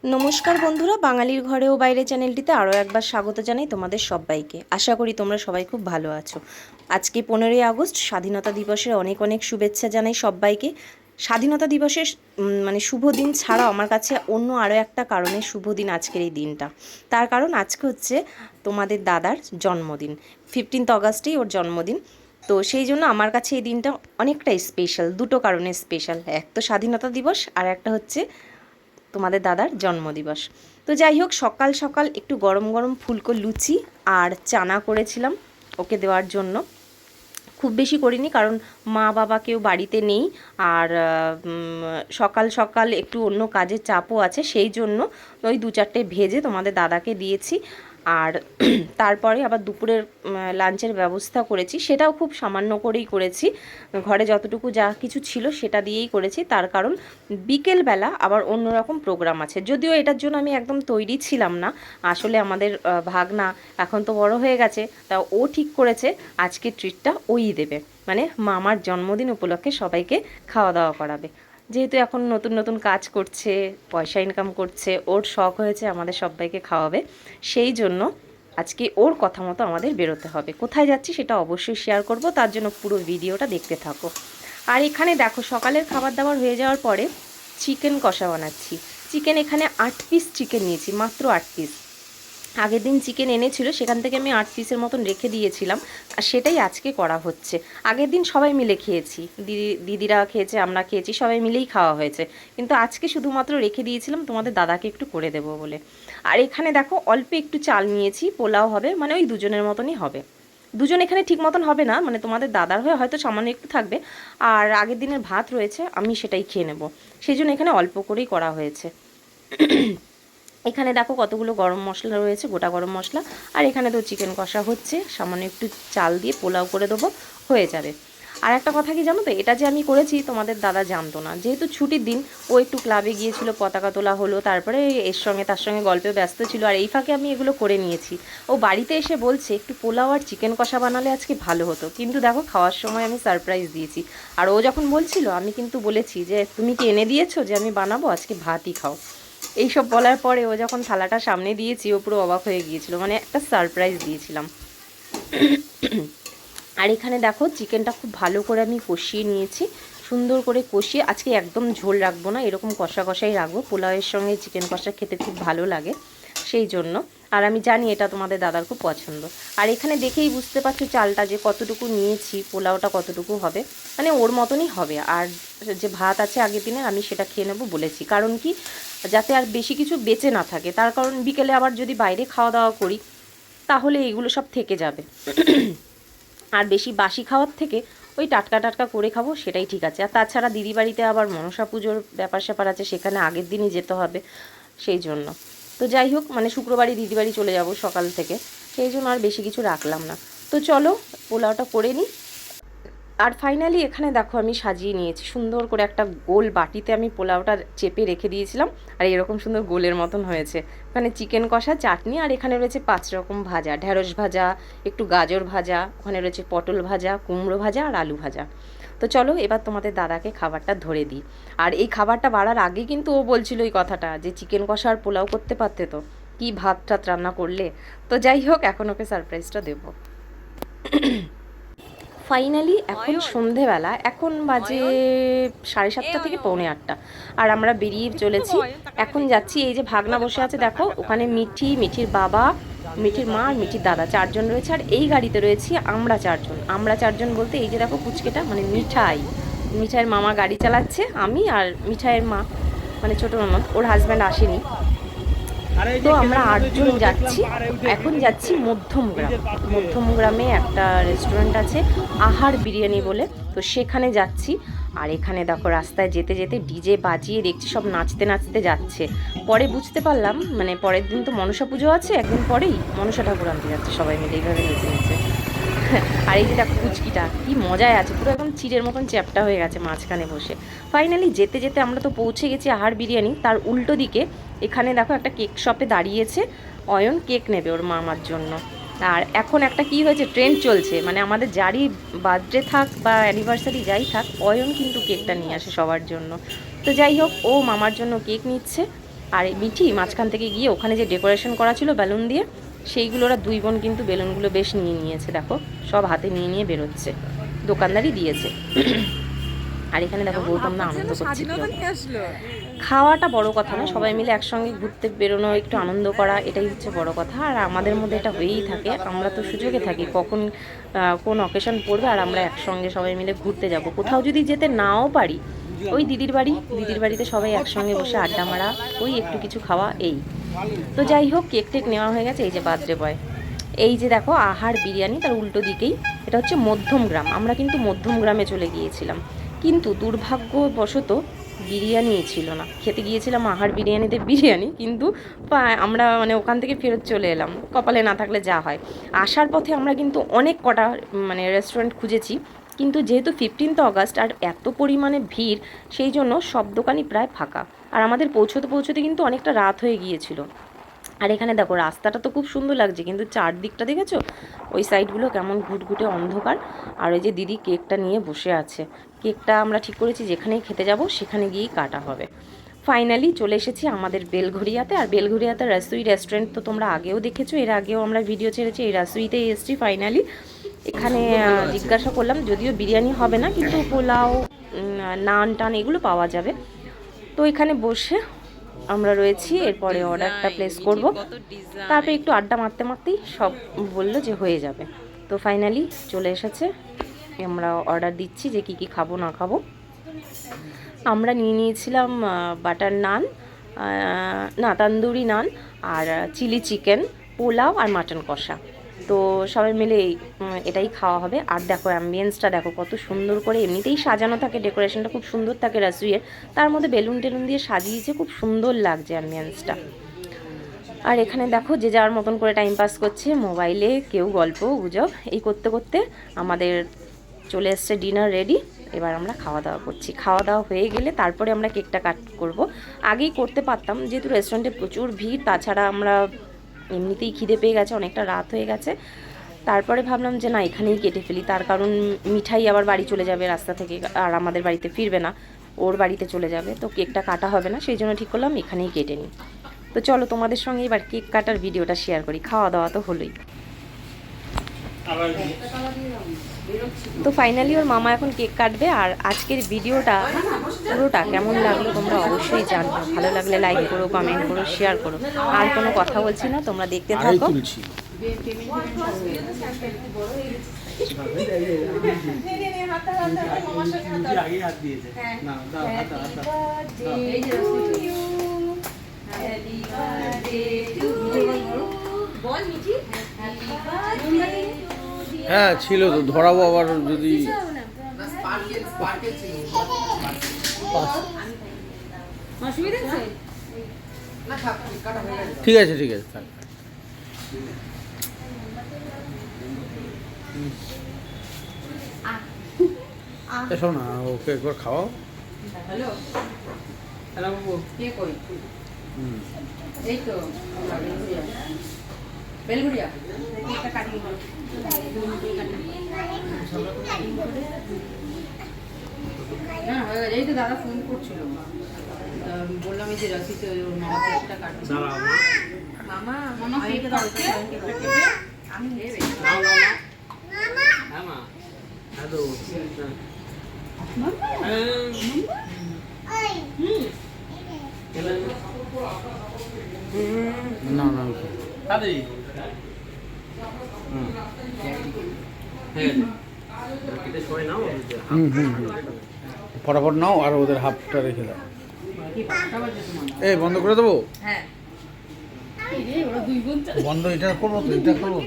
নমস্কার বন্ধুরা, বাঙালির ঘরে ও বাইরে চ্যানেলটিতে আরও একবার স্বাগত জানাই তোমাদের সবাইকে। আশা করি তোমরা সবাই খুব ভালো আছো। আজকে 15ই আগস্ট, স্বাধীনতা দিবসের অনেক অনেক শুভেচ্ছা জানাই সবাইকে। স্বাধীনতা দিবসের মানে শুভ দিন ছাড়াও আমার কাছে অন্য আরও একটা কারণে শুভ দিন আজকের এই দিনটা। তার কারণ আজকে হচ্ছে তোমাদের দাদার জন্মদিন। 15 আগস্টেই ওর জন্মদিন। তো সেই জন্য আমার কাছে এই দিনটা অনেকটাই স্পেশাল, দুটো কারণে স্পেশাল। এক তো স্বাধীনতা দিবস, আর একটা হচ্ছে তোমাদের দাদার জন্মদিবস। তো যাই হোক, সকাল সকাল একটু গরম গরম ফুলকো লুচি আর চানা করেছিলাম ওকে দেওয়ার জন্য। খুব বেশি করিনি, কারণ মা বাবা কেউ বাড়িতে নেই, আর সকাল সকাল একটু অন্য কাজের চাপও আছে, সেই জন্য ওই 2-4টে ভেজে তোমাদের দাদাকে দিয়েছি। আর তারপরে আবার দুপুরের লাঞ্চের ব্যবস্থা করেছি, সেটাও খুব সামান্য করেই করেছি। ঘরে যতটুকু যা কিছু ছিল সেটা দিয়েই করেছি, তার কারণ বিকেলবেলা আবার অন্যরকম প্রোগ্রাম আছে। যদিও এটার জন্য আমি একদম তৈরি ছিলাম না। আসলে আমাদের ভাগনা এখন তো বড় হয়ে গেছে, তা ও ঠিক করেছে আজকে ট্রিটটা ওই দেবে, মানে মামার জন্মদিন উপলক্ষে সবাইকে খাওয়া দাওয়া করাবে। যেহেতু এখন নতুন নতুন কাজ করছে, পয়সা ইনকাম করছে, ওর শখ হয়েছে আমাদের সবাইকে খাওয়াবে, সেই জন্য আজকে ওর কথা মতো আমাদের বেরোতে হবে। কোথায় যাচ্ছি সেটা অবশ্যই শেয়ার করব, তার জন্য পুরো ভিডিওটা দেখতে থাকো। আর এখানে দেখো, সকালের খাবার দাবার হয়ে যাওয়ার পরে চিকেন কষা বানাচ্ছি। চিকেন এখানে 8 পিস চিকেন নিয়েছি, মাত্র 8 পিস। আগের দিন চিকেন এনেছিল, সেখান থেকে আমি 8 পিসের মতন রেখে দিয়েছিলাম, আর সেটাই আজকে করা হচ্ছে। আগের দিন সবাই মিলে খেয়েছি, দিদিরা খেয়েছে, আমরা খেয়েছি, সবাই মিলেই খাওয়া হয়েছে। কিন্তু আজকে শুধুমাত্র রেখে দিয়েছিলাম তোমাদের দাদাকে একটু করে দেবো বলে। আর এখানে দেখো, অল্প একটু চাল নিয়েছি, পোলাও হবে, মানে ওই দুজনের মতনই হবে। দুজন এখানে ঠিক মতন হবে না, মানে তোমাদের দাদার হয়ে হয়তো সামান্য একটু থাকবে, আর আগের দিনের ভাত রয়েছে, আমি সেটাই খেয়ে নেব, সেই জন্য এখানে অল্প করেই করা হয়েছে। এখানে দেখো কতগুলো গরম মশলা রয়েছে, গোটা গরম মশলা। আর এখানে তো চিকেন কষা হচ্ছে, সামান্য একটু চাল দিয়ে পোলাও করে দেবো, হয়ে যাবে। আর একটা কথা কি জানো তো, এটা যে আমি করেছি তোমাদের দাদা জানতো না, যেহেতু ছুটির দিন ও একটু ক্লাবে গিয়েছিল, পতাকা তোলা হলো, তারপরে এর সঙ্গে তার সঙ্গে গল্পে ব্যস্ত ছিল, আর এই ফাঁকে আমি এগুলো করে নিয়েছি। ও বাড়িতে এসে বলছে একটু পোলাও আর চিকেন কষা বানালে আজকে ভালো হতো, কিন্তু দেখো খাওয়ার সময় আমি সারপ্রাইজ দিয়েছি। আর ও যখন বলছিল, আমি কিন্তু বলেছি যে তুমি কি এনে দিয়েছো যে আমি বানাবো, আজকে ভাতই খাও। এইসব বলার পরে ও যখন থালাটা সামনে দিয়েছি, ও পুরো অবাক হয়ে গিয়েছিল, মানে একটা সারপ্রাইজ দিয়েছিলাম। আর এখানে দেখো, চিকেনটা খুব ভালো করে আমি কষিয়ে নিয়েছি, সুন্দর করে কষিয়ে। আজকে একদম ঝোল রাখবো না, এরকম কষা কষাই রাখবো, পোলাওয়ের সঙ্গে চিকেন কষা খেতে খুব ভালো লাগে, সেই জন্য। আর আমি জানি এটা তোমাদের দাদার খুব পছন্দ। আর এখানে দেখেই বুঝতে পারছো চালটা যে কতটুকু নিয়েছি, পোলাওটা কতটুকু হবে, মানে ওর মতনই হবে। আর যে ভাত আছে আগের দিনের, আমি সেটা খেয়ে নেবো বলেছি, কারণ কি, যাতে আর বেশি কিছু বেঁচে না থাকে, তার কারণ বিকেলে আবার যদি বাইরে খাওয়া দাওয়া করি তাহলে এইগুলো সব থেকে যাবে। আর বেশি বাসি খাওয়ার থেকে ওই টাটকা টাটকা করে খাবো, সেটাই ঠিক আছে। আর তাছাড়া দিদি বাড়িতে আবার মনসা পুজোর ব্যাপার স্যাপার আছে, সেখানে আগের দিনই যেতে হবে, সেই জন্য। তো যাই হোক, মানে শুক্রবারই দিদি বাড়ি চলে যাব সকাল থেকে, সেই জন্য আর বেশি কিছু রাখলাম না। তো চলো পোলাওটা করে নিই। আর ফাইনালি এখানে দেখো, আমি সাজিয়ে নিয়েছি সুন্দর করে, একটা গোল বাটিতে আমি পোলাওটা চেপে রেখে দিয়েছিলাম, আর এরকম সুন্দর গোলের মতন হয়েছে। ওখানে চিকেন কষা, চাটনি, আর এখানে রয়েছে 5 রকম ভাজা, ঢ্যাঁড়স ভাজা, একটু গাজর ভাজা, ওখানে রয়েছে পটল ভাজা, কুমড়ো ভাজা, আর আলু ভাজা। তো চলো এবার তোমাদের দাদাকে খাবারটা ধরে দিই। আর এই খাবারটা বাড়ার আগে কিন্তু ও বলছিল এই কথাটা, যে চিকেন কষা আর পোলাও করতে পারতে তো, কি ভাত টাত রান্না করলে। তো যাই হোক, এখন ওকে সারপ্রাইজটা দেবো। ফাইনালি এখন সন্ধেবেলা, এখন বাজে 7:30 থেকে 7:45, আর আমরা বেরিয়ে চলেছি। এখন যাচ্ছি, এই যে ভাগনা বসে আছে দেখো ওখানে, মিঠির বাবা, মিঠির মা আর মিঠির দাদা, 4জন রয়েছে। আর এই গাড়িতে রয়েছি আমরা 4জন। আমরা 4জন বলতে এই যে দেখো পুচকেটা, মানে মিঠাইয়ের মামা গাড়ি চালাচ্ছে, আমি আর মিঠাইয়ের মা, মানে ছোটো ননদ, ওর হাজব্যান্ড আসেনি। তো আমরা 8জন যাচ্ছি। এখন যাচ্ছি মধ্যমগ্রাম। মধ্যমগ্রামে একটা রেস্টুরেন্ট আছে, আহার বিরিয়ানি বলে, তো সেখানে যাচ্ছি। আর এখানে দেখো রাস্তায় যেতে যেতে ডিজে বাজিয়ে দেখছি সব নাচতে নাচতে যাচ্ছে। পরে বুঝতে পারলাম, মানে পরের দিন তো মনসা পুজো আছে, একদিন পরেই মনসা ঠাকুর আনতে যাচ্ছে সবাই মিলে, এইভাবে নেচে নেচে। আর এই যে দেখো কুচকিটা কি মজায় আছে, পুরো একদম চিড়ের মতন চ্যাপটা হয়ে গেছে মাঝখানে বসে। ফাইনালি যেতে যেতে আমরা তো পৌঁছে গেছি আহার বিরিয়ানি। তার উল্টো দিকে এখানে দেখো একটা কেক শপে দাঁড়িয়েছে, অয়ন কেক নেবে ওর মামার জন্য। আর এখন একটা কি হয়েছে, ট্রেন্ড চলছে, মানে আমাদের যারই বার্থডে থাক বা অ্যানিভার্সারি যাই থাক, অয়ন কিন্তু কেকটা নিয়ে আসে সবার জন্য। তো যাই হোক, ও মামার জন্য কেক নিচ্ছে। আর এই মিঠি মাঝখান থেকে গিয়ে ওখানে যে ডেকোরেশন করা ছিল বেলুন দিয়ে, সেইগুলো ওরা 2 বোন কিন্তু বেলুনগুলো বেশ নিয়ে নিয়েছে, দেখো সব হাতে নিয়ে নিয়ে বেরোচ্ছে, দোকানদারই দিয়েছে। আর এখানে দেখো গৌতম না আনন্দ করছে। খাওয়াটা বড় কথা না, সবাই মিলে একসঙ্গে ঘুরতে বেরোনো, একটু আনন্দ করা, এটাই হচ্ছে বড় কথা। আর আমাদের মধ্যে এটা হয়েই থাকে, আমরা তো সুযোগে থাকি কখন কোন অকেশন পড়বে আর আমরা একসঙ্গে সবাই মিলে ঘুরতে যাব। কোথাও যদি যেতে নাও পারি, ওই দিদির বাড়িতে সবাই একসঙ্গে বসে আড্ডা মারা, ওই একটু কিছু খাওয়া, এই তো। যাই হোক, কেক টেক নেওয়া হয়ে গেছে। এই যে বার্থডে বয়, এই যে দেখো আহার বিরিয়ানি, তার উল্টো দিকেই এটা হচ্ছে মধ্যমগ্রাম। আমরা কিন্তু মধ্যমগ্রামে চলে গিয়েছিলাম, কিন্তু দুর্ভাগ্যবশত বিরিয়ানি ছিল না। খেতে গিয়েছিলাম আহার বিরিয়ানিতে বিরিয়ানি, কিন্তু আমরা মানে ওখান থেকে ফেরত চলে এলাম, কপালে না থাকলে যা হয়। আসার পথে আমরা কিন্তু অনেক কটা মানে রেস্টুরেন্ট খুঁজেছি, কিন্তু যেহেতু 15 অগাস্ট আর এত পরিমাণে ভিড়, সেই জন্য সব দোকানই প্রায় ফাঁকা। আর আমাদের পৌঁছতে কিন্তু অনেকটা রাত হয়ে গিয়েছিল। আর এখানে দেখো রাস্তাটা তো খুব সুন্দর লাগছে, কিন্তু চারদিকটা দেখেছো, ওই সাইডগুলো কেমন ঘুটঘুটে অন্ধকার। আর ওই যে দিদি কেকটা নিয়ে বসে আছে, কেকটা আমরা ঠিক করেছি যেখানেই খেতে যাব সেখানে গিয়েই কাটা হবে। ফাইনালি চলে এসেছি আমাদের বেলঘরিয়াতে। আর বেলঘরিয়াতে রাসুই রেস্টুরেন্ট তো তোমরা আগেও দেখেছো, এর আগেও আমরা ভিডিও ছেড়েছি, এই রাসুইতেই এসেছি ফাইনালি। এখানে জিজ্ঞাসা করলাম, যদিও বিরিয়ানি হবে না, কিন্তু পোলাও, নান টান এগুলো পাওয়া যাবে। তো এখানে বসে আমরা রয়েছি, এরপরে অর্ডারটা প্লেস করব। তারপরে একটু আড্ডা মারতেই সব বললো যে হয়ে যাবে। তো ফাইনালি চলে এসেছে, আমরা অর্ডার দিচ্ছি যে কি কি খাবো না খাবো। আমরা নিয়ে নিয়েছিলাম বাটার নান, না তান্দুরি নান, আর চিলি চিকেন, পোলাও আর মাটন কষা। তো সবাই মিলে এটাই খাওয়া হবে। আর দেখো অ্যাম্বিয়েন্সটা দেখো কত সুন্দর করে, এমনিতেই সাজানো থাকে, ডেকোরেশনটা খুব সুন্দর থাকে রাসুইয়ের, তার মধ্যে বেলুন টেলুন দিয়ে সাজিয়েছে, খুব সুন্দর লাগছে অ্যাম্বিয়েন্সটা। আর এখানে দেখো যে যার মতন করে টাইম পাস করছে মোবাইলে, কেউ গল্প গুজব, এই করতে করতে আমাদের চলে এসছে ডিনার রেডি। এবার আমরা খাওয়া দাওয়া করছি, খাওয়া দাওয়া হয়ে গেলে তারপরে আমরা কেকটা কাট করব। আগেই করতে পারতাম, যেহেতু রেস্টুরেন্টে প্রচুর ভিড়, তাছাড়া আমরা এমনিতেই খিদে পেয়ে গেছে, অনেকটা রাত হয়ে গেছে। তারপরে ভাবলাম যে না, এখানেই কেটে ফেলি, তার কারণ মিঠাই আবার বাড়ি চলে যাবে রাস্তা থেকে, আর আমাদের বাড়িতে ফিরবে না, ওর বাড়িতে চলে যাবে, তো কেকটা কাটা হবে না, সেই জন্য ঠিক করলাম এখানেই কেটে নিই। তো চলো তোমাদের সঙ্গে এবার কেক কাটার ভিডিওটা শেয়ার করি। খাওয়া দাওয়া তো হলোই। তো ফাইনালি ওর মামা এখন কেক কাটবে। আর আজকের ভিডিওটা পুরোটা কেমন লাগলো তোমরা অবশ্যই জানবে, ভালো লাগলে লাইক করো, কমেন্ট করো, শেয়ার করো। আর কোনো কথা বলছি না, তোমরা দেখতে থাকো। হ্যাঁ ছিল তো, ধরাবো আবার যদি। ঠিক আছে ঠিক আছে, থাক। এসো না, ওকে একবার খাওয়াও। হ্যালো হ্যালো বাবু, কে কই? এই তো বেলগুড়িয়া। একটা কাটি হলো, না হয়ে গেছে। এই তো দাদা ফোন করছিল, বললাম এই যে রাশিতে ওর মামা একটা কাটবে। মামা মামা এইটা দাও, আমি নেবে মামা। হ্যাঁ মা, হ্যালো না না দাদি ফটাফট নাও, আর ওদের হাফটা রেখে দাও। এই বন্ধ করে দেবো। হ্যাঁ বন্ধ এটা করবো তো, এটা করবো।